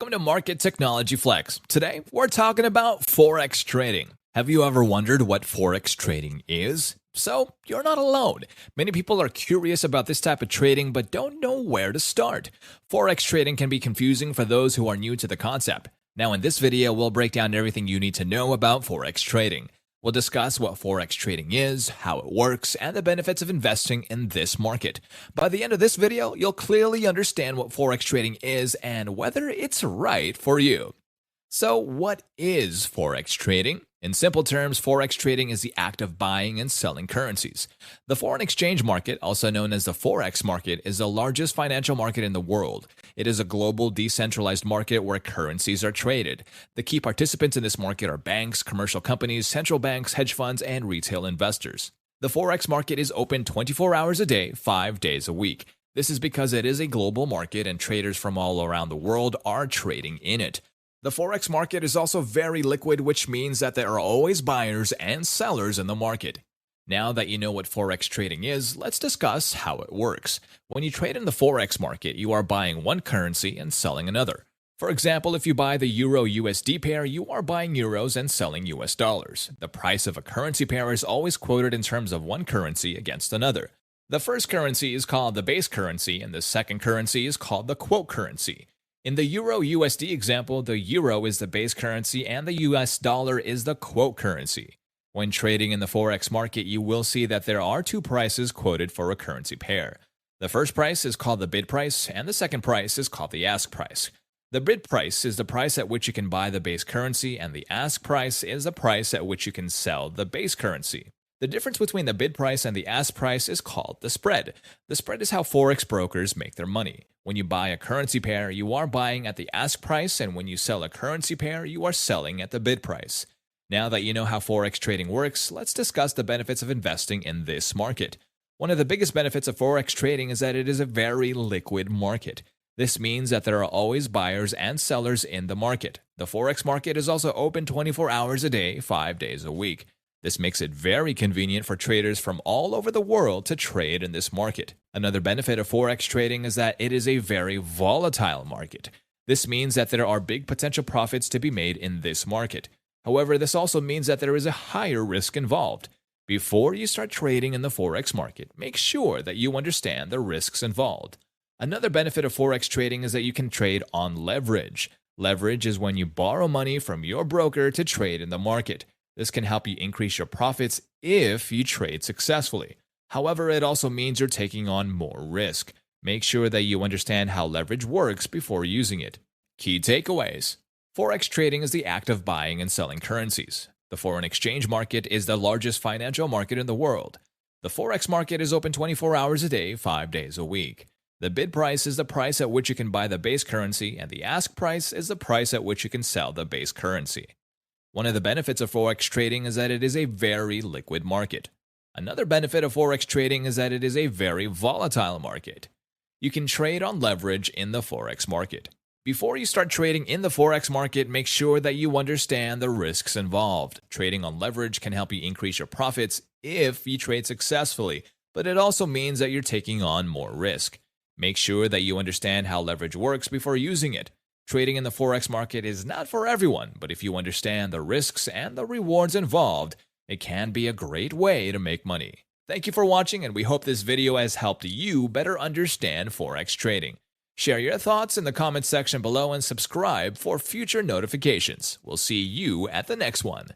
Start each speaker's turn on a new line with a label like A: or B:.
A: Welcome to Market Technology Flex. Today, we're talking about Forex trading. Have you ever wondered what Forex trading is? So, you're not alone. Many people are curious about this type of trading but don't know where to start. Forex trading can be confusing for those who are new to the concept. Now, in this video, we'll break down everything you need to know about Forex trading. We'll discuss what Forex trading is, how it works, and the benefits of investing in this market. By the end of this video, you'll clearly understand what Forex trading is and whether it's right for you. So, what is Forex trading? In simple terms, Forex trading is the act of buying and selling currencies. The foreign exchange market, also known as the Forex market, is the largest financial market in the world. It is a global, decentralized market where currencies are traded. The key participants in this market are banks, commercial companies, central banks, hedge funds, and retail investors. The Forex market is open 24 hours a day, 5 days a week. This is because it is a global market and traders from all around the world are trading in it. The Forex market is also very liquid, which means that there are always buyers and sellers in the market. Now that you know what Forex trading is, let's discuss how it works. When you trade in the Forex market, you are buying one currency and selling another. For example, if you buy the Euro-USD pair, you are buying euros and selling US dollars. The price of a currency pair is always quoted in terms of one currency against another. The first currency is called the base currency, and the second currency is called the quote currency. In the Euro-USD example, the euro is the base currency and the US dollar is the quote currency. When trading in the Forex market, you will see that there are two prices quoted for a currency pair. The first price is called the bid price, and the second price is called the ask price. The bid price is the price at which you can buy the base currency, and the ask price is the price at which you can sell the base currency. The difference between the bid price and the ask price is called the spread. The spread is how Forex brokers make their money. When you buy a currency pair, you are buying at the ask price, and when you sell a currency pair, you are selling at the bid price. Now that you know how Forex trading works, let's discuss the benefits of investing in this market. One of the biggest benefits of Forex trading is that it is a very liquid market. This means that there are always buyers and sellers in the market. The Forex market is also open 24 hours a day, 5 days a week. This makes it very convenient for traders from all over the world to trade in this market. Another benefit of Forex trading is that it is a very volatile market. This means that there are big potential profits to be made in this market. However, this also means that there is a higher risk involved. Before you start trading in the Forex market, make sure that you understand the risks involved. Another benefit of Forex trading is that you can trade on leverage. Leverage is when you borrow money from your broker to trade in the market. This can help you increase your profits if you trade successfully. However, it also means you're taking on more risk. Make sure that you understand how leverage works before using it. Key takeaways. Forex trading is the act of buying and selling currencies. The foreign exchange market is the largest financial market in the world. The Forex market is open 24 hours a day, 5 days a week. The bid price is the price at which you can buy the base currency, and the ask price is the price at which you can sell the base currency. One of the benefits of Forex trading is that it is a very liquid market. Another benefit of Forex trading is that it is a very volatile market. You can trade on leverage in the Forex market. Before you start trading in the Forex market, make sure that you understand the risks involved. Trading on leverage can help you increase your profits if you trade successfully, but it also means that you're taking on more risk. Make sure that you understand how leverage works before using it. Trading in the Forex market is not for everyone, but if you understand the risks and the rewards involved, it can be a great way to make money. Thank you for watching, and we hope this video has helped you better understand Forex trading. Share your thoughts in the comments section below and subscribe for future notifications. We'll see you at the next one.